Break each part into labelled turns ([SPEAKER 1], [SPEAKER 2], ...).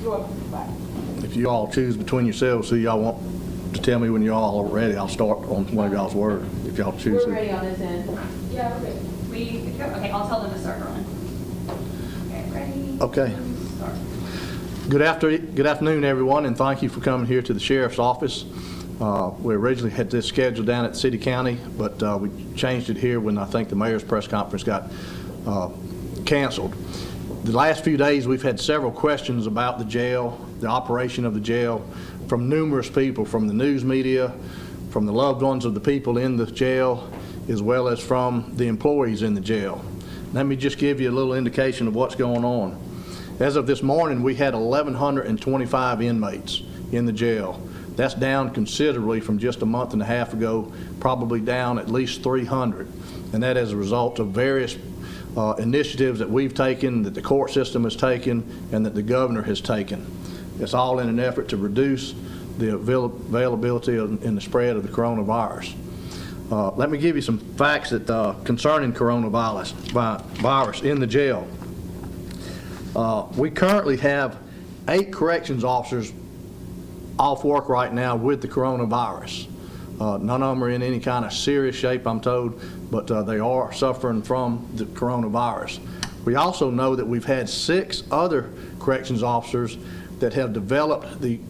[SPEAKER 1] You're welcome. Bye.
[SPEAKER 2] If you all choose between yourselves who y'all want to tell me when you all are ready, I'll start on one of y'all's word. If y'all choose.
[SPEAKER 1] We're ready on this end. Yeah, we're good. Okay, I'll tell them to start rolling. Okay, ready?
[SPEAKER 2] Okay.
[SPEAKER 1] Start.
[SPEAKER 2] Good afternoon, everyone, and thank you for coming here to the Sheriff's Office. We originally had this scheduled down at City County, but we changed it here when I think the mayor's press conference got canceled. The last few days we've had several questions about the jail, the operation of the jail, from numerous people, from the news media, from the loved ones of the people in the jail, as well as from the employees in the jail. Let me just give you a little indication of what's going on. As of this morning, we had 1,125 inmates in the jail. That's down considerably from just a month and a half ago, probably down at least 300. And that as a result of various initiatives that we've taken, that the court system has taken, and that the governor has taken. It's all in an effort to reduce the availability and the spread of the coronavirus. Let me give you some facts that concerning coronavirus in the jail. We currently have 8 corrections officers off work right now with the coronavirus. None of them are in any kind of serious shape, I'm told, but they are suffering from the coronavirus. We also know that we've had 6 other corrections officers that have developed the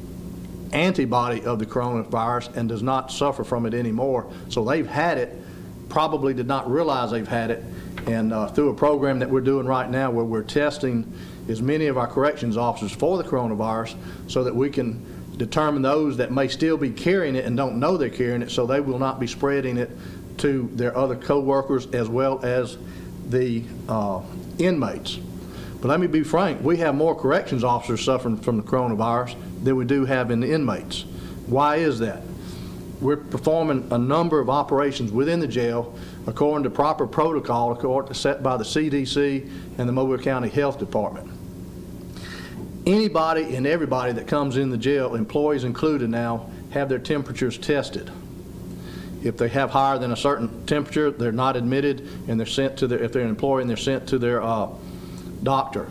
[SPEAKER 2] antibody of the coronavirus and does not suffer from it anymore. So they've had it, probably did not realize they've had it, and through a program that we're doing right now where we're testing as many of our corrections officers for the coronavirus so that we can determine those that may still be carrying it and don't know they're carrying it, so they will not be spreading it to their other co-workers as well as the inmates. But let me be frank, we have more corrections officers suffering from the coronavirus than we do have in the inmates. Why is that? We're performing a number of operations within the jail according to proper protocol set by the CDC and the Mobile County Health Department. Anybody and everybody that comes in the jail, employees included now, have their temperatures tested. If they have higher than a certain temperature, they're not admitted, and they're sent to their, if they're an employee, and they're sent to their doctor.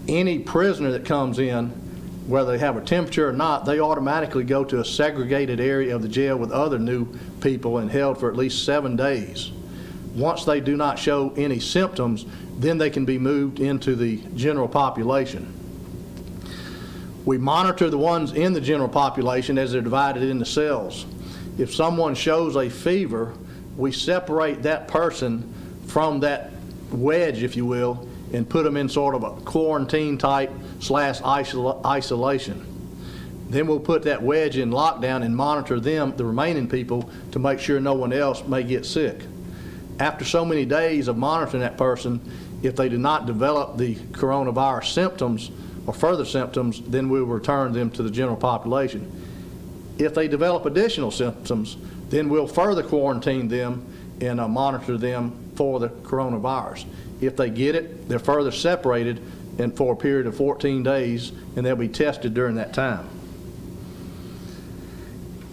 [SPEAKER 2] Any prisoner that comes in, whether they have a temperature or not, they automatically go to a segregated area of the jail with other new people and held for at least 7 days. Once they do not show any symptoms, then they can be moved into the general population. We monitor the ones in the general population as they're divided into cells. If someone shows a fever, we separate that person from that wedge, if you will, and put them in sort of a quarantine type / isolation. Then we'll put that wedge in lockdown and monitor them, the remaining people, to make sure no one else may get sick. After so many days of monitoring that person, if they do not develop the coronavirus symptoms or further symptoms, then we'll return them to the general population. If they develop additional symptoms, then we'll further quarantine them and monitor them for the coronavirus. If they get it, they're further separated and for a period of 14 days, and they'll be tested during that time.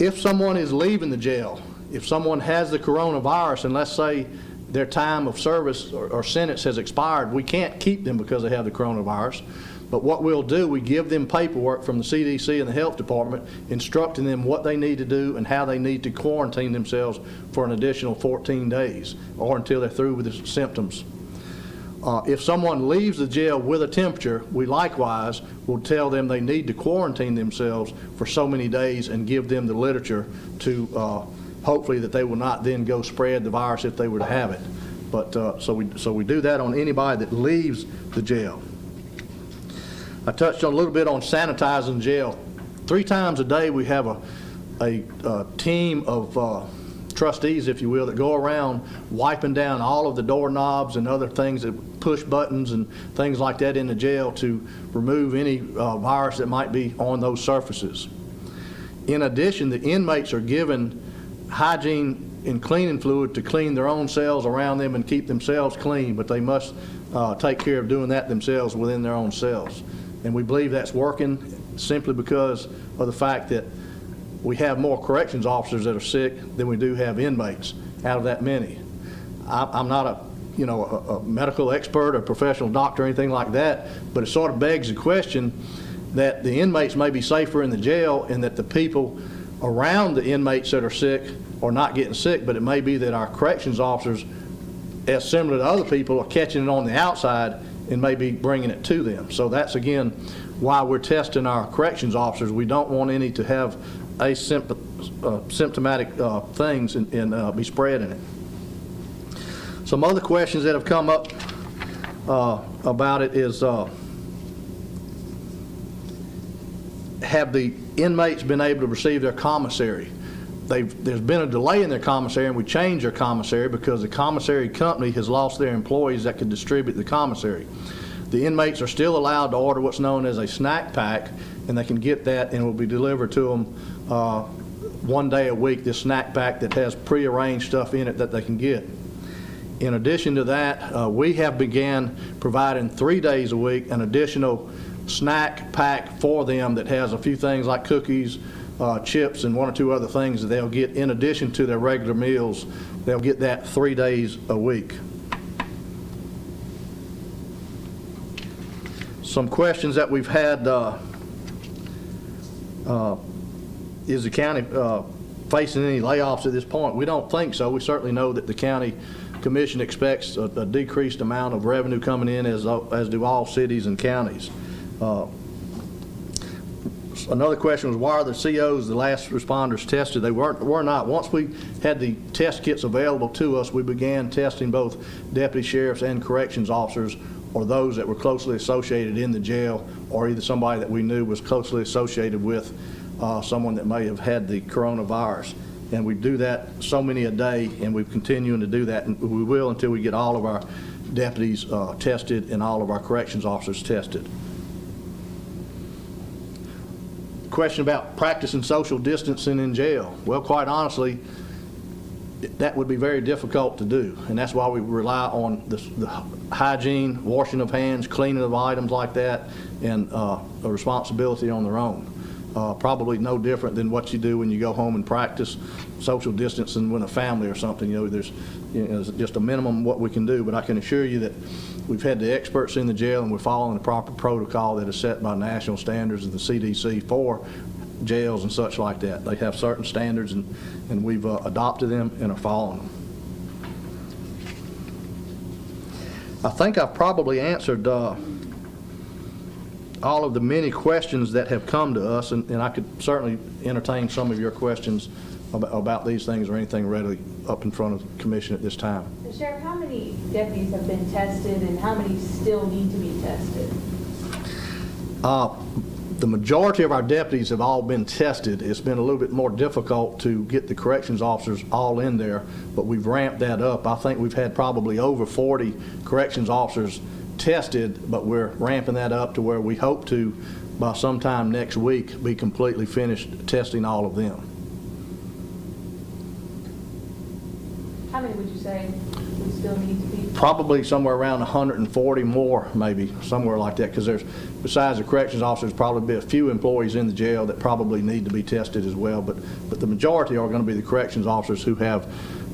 [SPEAKER 2] If someone is leaving the jail, if someone has the coronavirus, and let's say their time of service or sentence has expired, we can't keep them because they have the coronavirus. But what we'll do, we give them paperwork from the CDC and the health department instructing them what they need to do and how they need to quarantine themselves for an additional 14 days or until they're through with the symptoms. If someone leaves the jail with a temperature, we likewise will tell them they need to quarantine themselves for so many days and give them the literature to hopefully that they will not then go spread the virus if they were to have it. But so we do that on anybody that leaves the jail. I touched on a little bit on sanitizing jail. 3 times a day we have a team of trustees, if you will, that go around wiping down all of the doorknobs and other things that push buttons and things like that in the jail to remove any virus that might be on those surfaces. In addition, the inmates are given hygiene and cleaning fluid to clean their own cells around them and keep themselves clean, but they must take care of doing that themselves within their own cells. And we believe that's working simply because of the fact that we have more corrections officers that are sick than we do have inmates out of that many. I'm not a medical expert or professional doctor or anything like that, but it sort of begs the question, that the inmates may be safer in the jail and that the people around the inmates that are sick are not getting sick, but it may be that our corrections officers, as similar to other people, are catching it on the outside and maybe bringing it to them. So that's, again, why we're testing our corrections officers. We don't want any to have symptomatic things and be spreading it. Some other questions that have come up about it is, have the inmates been able to receive their commissary? There's been a delay in their commissary, and we changed their commissary because the commissary company has lost their employees that could distribute the commissary. The inmates are still allowed to order what's known as a snack pack, and they can get that, and it will be delivered to them one day a week, this snack pack that has prearranged stuff in it that they can get. In addition to that, we have began providing 3 days a week an additional snack pack for them that has a few things like cookies, chips, and 1 or 2 other things that they'll get in addition to their regular meals. They'll get that 3 days a week. Some questions that we've had, is the county facing any layoffs at this point? We don't think so. We certainly know that the county commission expects a decreased amount of revenue coming in, as do all cities and counties. Another question was, why are the COs, the last responders, tested? They were not. Once we had the test kits available to us, we began testing both deputy sheriffs and corrections officers, or those that were closely associated in the jail, or either somebody that we knew was closely associated with someone that may have had the coronavirus. And we do that so many a day, and we're continuing to do that, and we will until we get all of our deputies tested and all of our corrections officers tested. Question about practicing social distancing in jail. Well, quite honestly, that would be very difficult to do, and that's why we rely on the hygiene, washing of hands, cleaning of items like that, and a responsibility on their own. Probably no different than what you do when you go home and practice social distancing with a family or something. There's just a minimum what we can do, but I can assure you that we've had the experts in the jail, and we're following the proper protocol that is set by national standards of the CDC for jails and such like that. They have certain standards, and we've adopted them and are following them. I think I've probably answered all of the many questions that have come to us, and I could certainly entertain some of your questions about these things or anything readily up in front of the commission at this time.
[SPEAKER 3] Sheriff, how many deputies have been tested and how many still need to be tested?
[SPEAKER 2] The majority of our deputies have all been tested. It's been a little bit more difficult to get the corrections officers all in there, but we've ramped that up. I think we've had probably over 40 corrections officers tested, but we're ramping that up to where we hope to, by sometime next week, be completely finished testing all of them.
[SPEAKER 3] How many would you say we still need to be?
[SPEAKER 2] Probably somewhere around 140 more, maybe, somewhere like that, because there's, besides the corrections officers, probably be a few employees in the jail that probably need to be tested as well, but the majority are going to be the corrections officers who have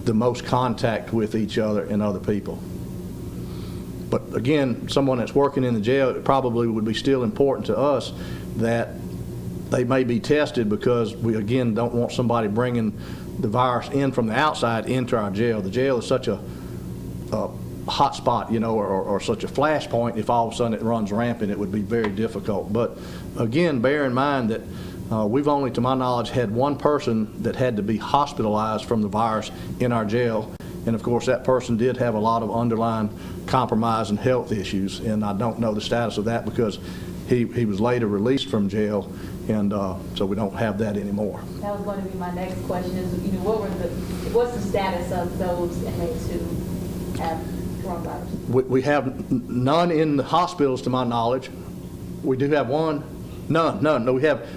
[SPEAKER 2] the most contact with each other and other people. But again, someone that's working in the jail, it probably would be still important to us that they may be tested, because we, again, don't want somebody bringing the virus in from the outside into our jail. The jail is such a hot spot, or such a flashpoint. If all of a sudden it runs rampant, it would be very difficult. But again, bear in mind that we've only, to my knowledge, had one person that had to be hospitalized from the virus in our jail. And of course, that person did have a lot of underlying compromise and health issues, and I don't know the status of that because he was later released from jail, and so we don't have that anymore.
[SPEAKER 3] That was going to be my next question: is what's the status of those inmates who have coronavirus?
[SPEAKER 2] We have none in the hospitals, to my knowledge. We do have one. None. No,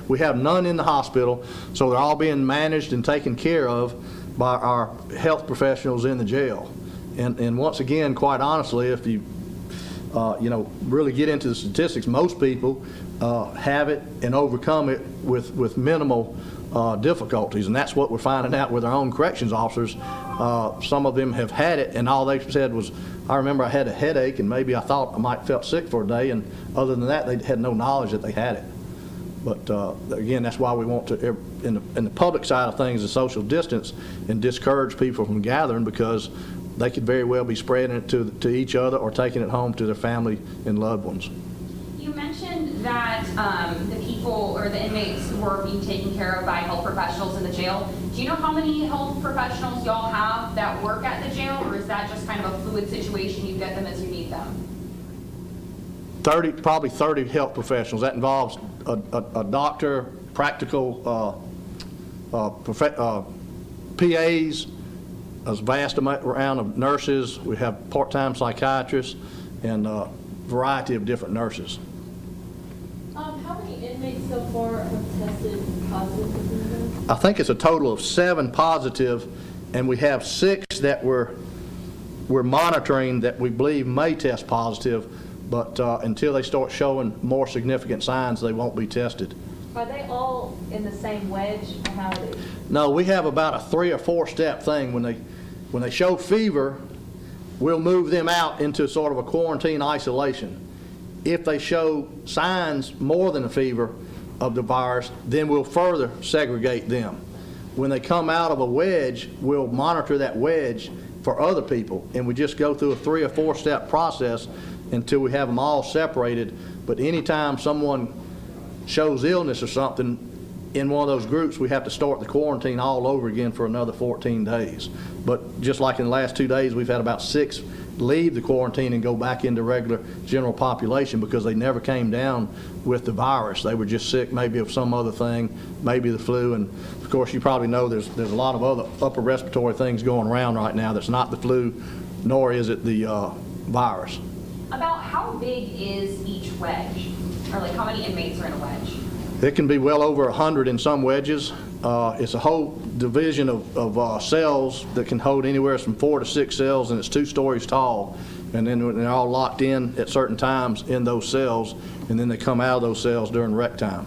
[SPEAKER 2] we have none in the hospital, so they're all being managed and taken care of by our health professionals in the jail. And once again, quite honestly, if you really get into the statistics, most people have it and overcome it with minimal difficulties, and that's what we're finding out with our own corrections officers. Some of them have had it, and all they said was, I remember I had a headache, and maybe I thought I might felt sick for a day, and other than that, they had no knowledge that they had it. But again, that's why we want to, in the public side of things, the social distance and discourage people from gathering, because they could very well be spreading it to each other or taking it home to their family and loved ones.
[SPEAKER 1] You mentioned that the people or the inmates were being taken care of by health professionals in the jail. Do you know how many health professionals y'all have that work at the jail, or is that just kind of a fluid situation, you get them as you need them?
[SPEAKER 2] Probably 30 health professionals. That involves a doctor, practical PAs, a vast amount of nurses. We have part-time psychiatrists and a variety of different nurses.
[SPEAKER 3] How many inmates so far have tested positive for the?
[SPEAKER 2] I think it's a total of 7 positive, and we have 6 that we're monitoring that we believe may test positive, but until they start showing more significant signs, they won't be tested.
[SPEAKER 3] Are they all in the same wedge, or how are they?
[SPEAKER 2] No, we have about a 3 or 4 step thing. When they show fever, we'll move them out into sort of a quarantine isolation. If they show signs more than a fever of the virus, then we'll further segregate them. When they come out of a wedge, we'll monitor that wedge for other people, and we just go through a 3 or 4 step process until we have them all separated. But anytime someone shows illness or something in one of those groups, we have to start the quarantine all over again for another 14 days. But just like in the last 2 days, we've had about 6 leave the quarantine and go back into regular general population because they never came down with the virus. They were just sick maybe of some other thing, maybe the flu. And of course, you probably know there's a lot of other upper respiratory things going around right now that's not the flu, nor is it the virus.
[SPEAKER 1] About how big is each wedge? Or like how many inmates are in a wedge?
[SPEAKER 2] It can be well over 100 in some wedges. It's a whole division of cells that can hold anywhere from 4 to 6 cells, and it's 2 stories tall. And then they're all locked in at certain times in those cells, and then they come out of those cells during rec time.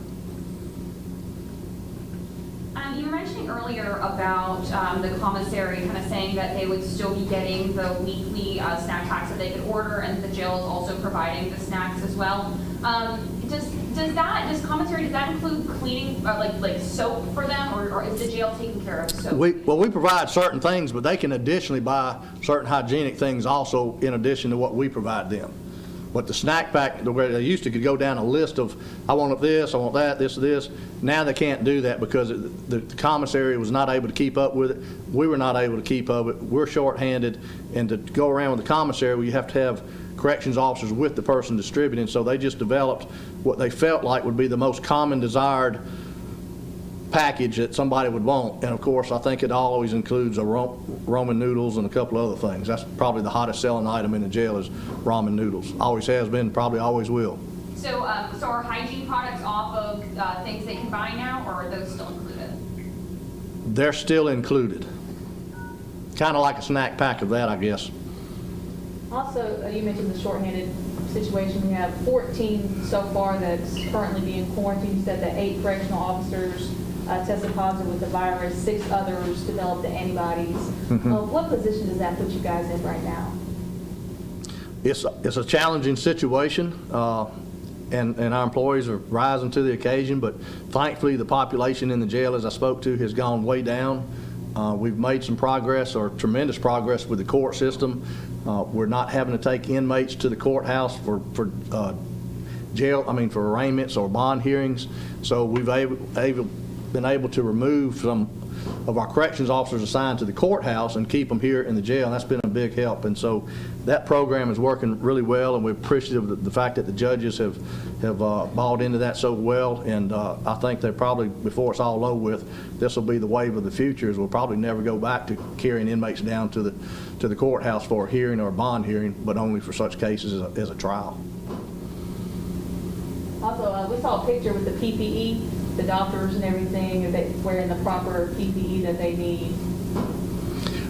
[SPEAKER 1] You were mentioning earlier about the commissary kind of saying that they would still be getting the weekly snack packs that they could order, and the jail is also providing the snacks as well. Does commissary, does that include cleaning, like soap for them, or is the jail taking care of soap?
[SPEAKER 2] We provide certain things, but they can additionally buy certain hygienic things also in addition to what we provide them. But the snack pack, the way they used to could go down a list of, I want this, I want that, this. Now they can't do that because the commissary was not able to keep up with it. We were not able to keep up with it. We're short-handed, and to go around with the commissary, you have to have corrections officers with the person distributing, so they just developed what they felt like would be the most common desired package that somebody would want. And of course, I think it always includes a ramen noodles and a couple other things. That's probably the hottest selling item in the jail is ramen noodles. Always has been, probably always will.
[SPEAKER 1] So are hygiene products off of things they can buy now, or are those still included?
[SPEAKER 2] They're still included. Kind of like a snack pack of that, I guess.
[SPEAKER 3] Also, you mentioned the shorthanded situation. We have 14 so far that's currently being quarantined. You said that 8 correctional officers tested positive with the virus, 6 others developed the antibodies. What position does that put you guys in right now?
[SPEAKER 2] It's a challenging situation, and our employees are rising to the occasion, but thankfully the population in the jail, as I spoke to, has gone way down. We've made some progress, or tremendous progress, with the court system. We're not having to take inmates to the courthouse for arraignments or bond hearings. So we've been able to remove some of our corrections officers assigned to the courthouse and keep them here in the jail, and that's been a big help. And so that program is working really well, and we're appreciative of the fact that the judges have bought into that so well. And I think they probably, before it's all over with, this will be the wave of the future, is we'll probably never go back to carrying inmates down to the courthouse for a hearing or a bond hearing, but only for such cases as a trial.
[SPEAKER 3] Also, we saw a picture with the PPE, the doctors and everything, are they wearing the proper PPE that they need?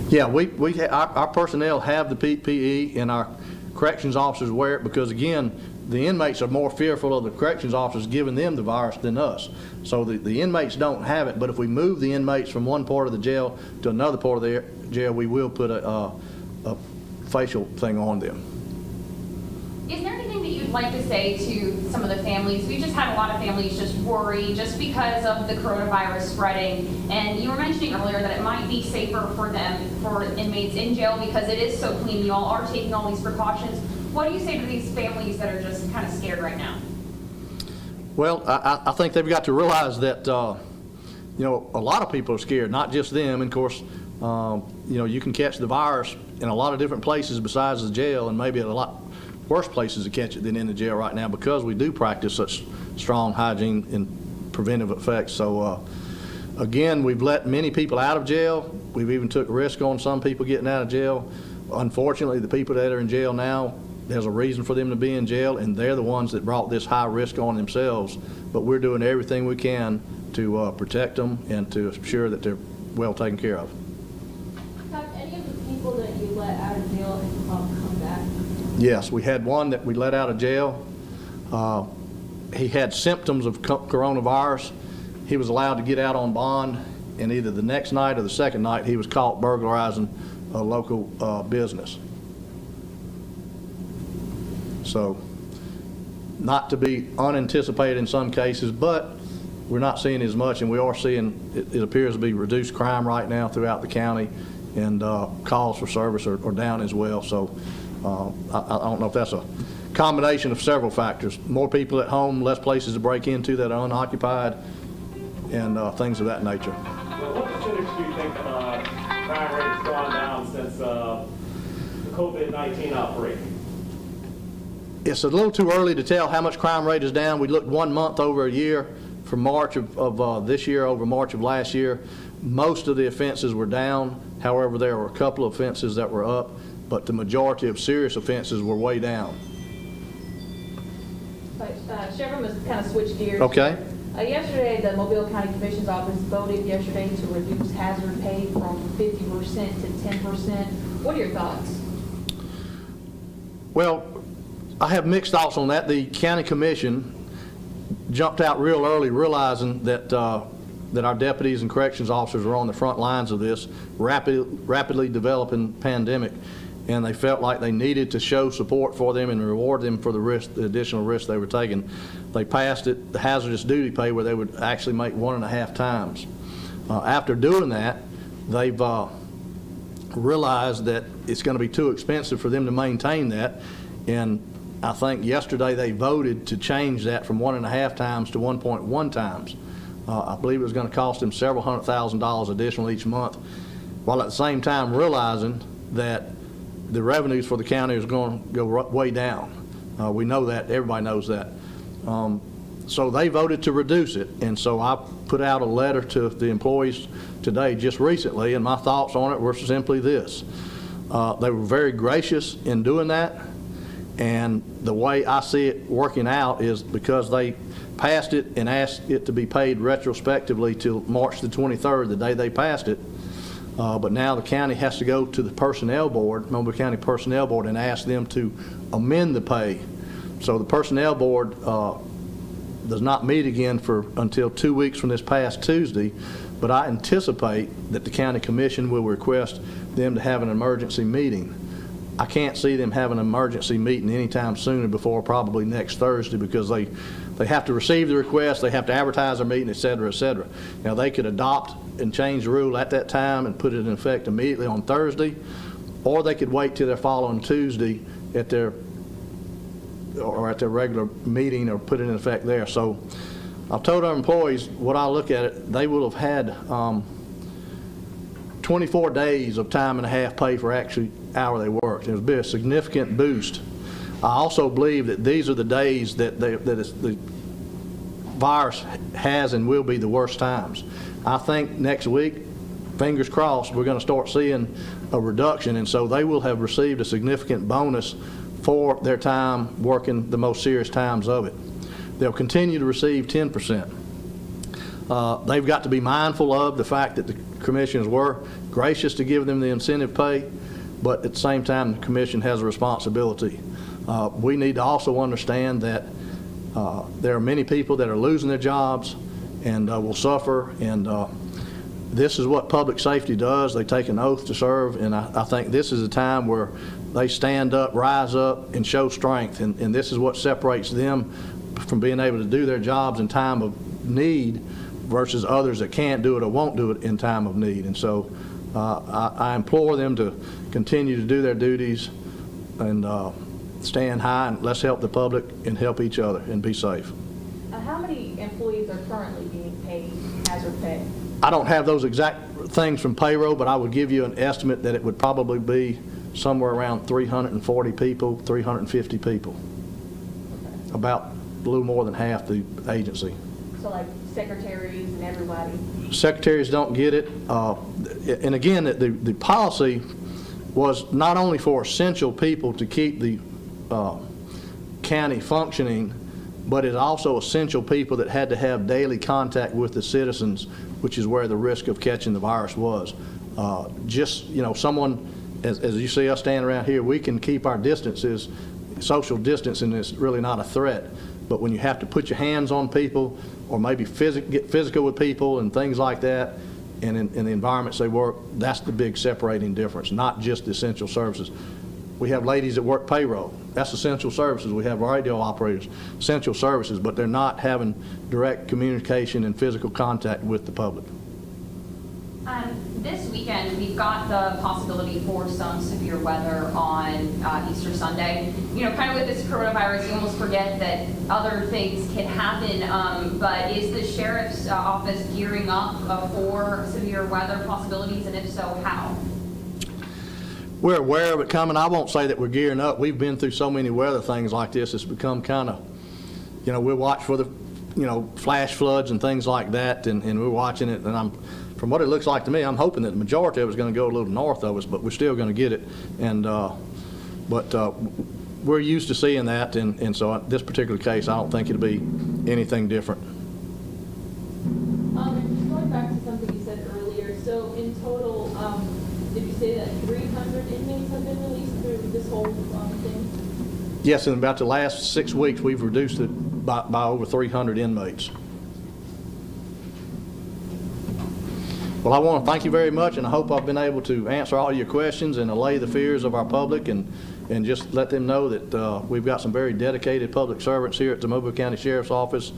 [SPEAKER 2] Yeah, our personnel have the PPE, and our corrections officers wear it because, again, the inmates are more fearful of the corrections officers giving them the virus than us. So the inmates don't have it, but if we move the inmates from one part of the jail to another part of the jail, we will put a facial thing on them.
[SPEAKER 1] Is there anything that you you like to say to some of the families? We just had a lot of families just worry just because of the coronavirus spreading. And you were mentioning earlier that it might be safer for them, for inmates in jail, because it is so clean. You all are taking all these precautions. What do you say to these families that are just kind of scared right now?
[SPEAKER 2] Well, I think they've got to realize that, you know, a lot of people are scared, not just them. And of course, you know, you can catch the virus in a lot of different places besides the jail, and maybe at a lot worse places to catch it than in the jail right now, because we do practice such strong hygiene and preventive effects. So again, we've let many people out of jail. We've even took risk on some people getting out of jail. Unfortunately, the people that are in jail now, there's a reason for them to be in jail, and they're the ones that brought this high risk on themselves. But we're doing everything we can to protect them and to ensure that they're well taken care of.
[SPEAKER 4] Have any of the people that you let out of jail come back?
[SPEAKER 2] Yes, we had one that we let out of jail. He had symptoms of coronavirus. He was allowed to get out on bond, and either the next night or the second night he was caught burglarizing a local business. So, not to be unanticipated in some cases, but we're not seeing as much, and we are seeing, it appears to be reduced crime right now throughout the county, and calls for service are down as well. So I don't know if that's a combination of several factors. More people at home, less places to break into that are unoccupied, and things of that nature.
[SPEAKER 5] Well, what percentage do you think crime rate has gone down since the COVID-19 outbreak?
[SPEAKER 2] It's a little too early to tell how much crime rate is down. We looked 1 month over a year, from March of this year over March of last year. Most of the offenses were down. However, there were a couple of offenses that were up, but the majority of serious offenses were way down.
[SPEAKER 3] Chevron was kind of switch gears.
[SPEAKER 2] Okay.
[SPEAKER 3] Yesterday, the Mobile County Commission's Office voted yesterday to reduce hazard pay from 50% to 10%. What are your thoughts?
[SPEAKER 2] Well, I have mixed thoughts on that. The county commission jumped out real early, realizing that that our deputies and corrections officers were on the front lines of this rapidly developing pandemic, and they felt like they needed to show support for them and reward them for the additional risk they were taking. They passed it, the hazardous duty pay, where they would actually make 1.5 times. After doing that, they've realized that it's going to be too expensive for them to maintain that, and I think yesterday they voted to change that from 1.5 times to 1.1 times. I believe it was going to cost them several $100,000 additional each month, while at the same time realizing that the revenues for the county is going to go way down. We know that, everybody knows that. So they voted to reduce it, and so I put out a letter to the employees today just recently, and my thoughts on it were simply this. They were very gracious in doing that, and the way I see it working out is because they passed it and asked it to be paid retrospectively till March the 23rd, the day they passed it. But now the county has to go to the personnel board, Mobile County Personnel Board, and ask them to amend the pay. So the personnel board does not meet again until 2 weeks from this past Tuesday, but I anticipate that the county commission will request them to have an emergency meeting. I can't see them having an emergency meeting anytime sooner before probably next Thursday, because they have to receive the request, they have to advertise their meeting, et cetera, et cetera. Now, they could adopt and change the rule at that time and put it in effect immediately on Thursday, or they could wait till their following Tuesday at their regular meeting, or put it in effect there. So I've told our employees, what I look at it, they will have had 24 days of time and a half pay for actually hour they worked. It would be a significant boost. I also believe that these are the days that the virus has and will be the worst times. I think next week, fingers crossed, we're going to start seeing a reduction, and so they will have received a significant bonus for their time working the most serious times of it. They'll continue to receive 10%. They've got to be mindful of the fact that the commissioners were gracious to give them the incentive pay, but at the same time, the commission has a responsibility. We need to also understand that there are many people that are losing their jobs and will suffer, and this is what public safety does. They take an oath to serve, and I think this is a time where they stand up, rise up, and show strength. And this is what separates them from being able to do their jobs in time of need versus others that can't do it or won't do it in time of need. And so I implore them to continue to do their duties and stand high, and let's help the public and help each other and be safe.
[SPEAKER 3] How many employees are currently being paid hazard pay?
[SPEAKER 2] I don't have those exact things from payroll, but I would give you an estimate that it would probably be somewhere around 340 people, 350 people.
[SPEAKER 3] Okay.
[SPEAKER 2] About a little more than half the agency.
[SPEAKER 3] So like secretaries and everybody?
[SPEAKER 2] Secretaries don't get it. And again, the policy was not only for essential people to keep the county functioning, but it's also essential people that had to have daily contact with the citizens, which is where the risk of catching the virus was. Just, you know, someone, as you see us standing around here, we can keep our distances. Social distancing is really not a threat. But when you have to put your hands on people or maybe get physical with people and things like that, and in the environments they work, that's the big separating difference, not just the essential services. We have ladies that work payroll. That's essential services. We have radio operators, essential services, but they're not having direct communication and physical contact with the public.
[SPEAKER 1] This weekend, we've got the possibility for some severe weather on Easter Sunday. You know, kind of with this coronavirus, you almost forget that other things can happen, but is the sheriff's office gearing up for severe weather possibilities, and if so, how?
[SPEAKER 2] We're aware of it coming. I won't say that we're gearing up. We've been through so many weather things like this. It's become kind of, you know, we'll watch for the, you know, flash floods and things like that, and we're watching it. And from what it looks like to me, I'm hoping that the majority of it is going to go a little north of us, but we're still going to get it. And but we're used to seeing that, and so in this particular case, I don't think it'll be anything different.
[SPEAKER 4] Just going back to something you said earlier, so in total, did you say that 300 inmates have been released through this whole thing?
[SPEAKER 2] Yes, in about the last 6 weeks, we've reduced it by over 300 inmates. Well, I want to thank you very much, and I hope I've been able to answer all your questions and allay the fears of our public, and just let them know that we've got some very dedicated public servants here at the Mobile County Sheriff's Office.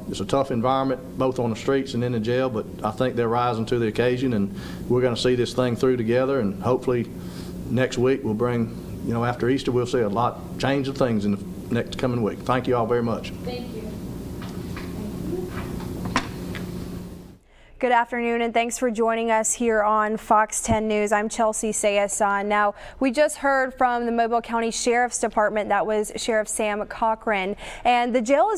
[SPEAKER 2] It's a tough environment, both on the streets and in the jail, but I think they're rising to the occasion, and we're going to see this thing through together, and hopefully next week we'll bring, you know, after Easter, we'll see a lot change of things in the next coming week. Thank you all very much.
[SPEAKER 4] Thank you.
[SPEAKER 6] Good afternoon, and thanks for joining us here on Fox 10 News. I'm Chelsea Sayasan. Now, we just heard from the Mobile County Sheriff's Department. That was Sheriff Sam Cochran. And the jail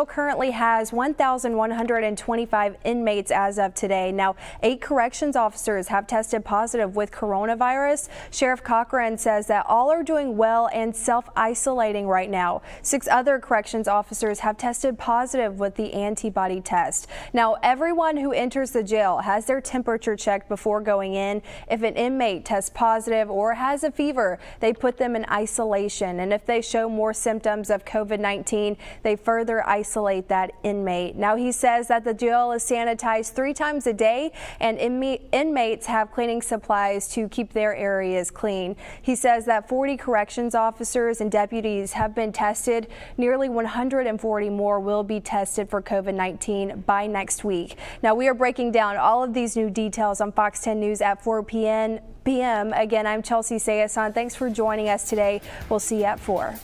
[SPEAKER 6] currently has 1,125 inmates as of today. Now, 8 corrections officers have tested positive with coronavirus. Sheriff Cochran says that all are doing well and self-isolating right now. 6 other corrections officers have tested positive with the antibody test. Now, everyone who enters the jail has their temperature checked before going in. If an inmate tests positive or has a fever, they put them in isolation. And if they show more symptoms of COVID-19, they further isolate that inmate. Now, he says that the jail is sanitized 3 times a day, and inmates have cleaning supplies to keep their areas clean. He says that 40 corrections officers and deputies have been tested. Nearly 140 more will be tested for COVID-19 by next week. Now, we are breaking down all of these new details on Fox 10 News at 4 p.m. Again, I'm Chelsea Sayasan. Thanks for joining us today. We'll see you at 4.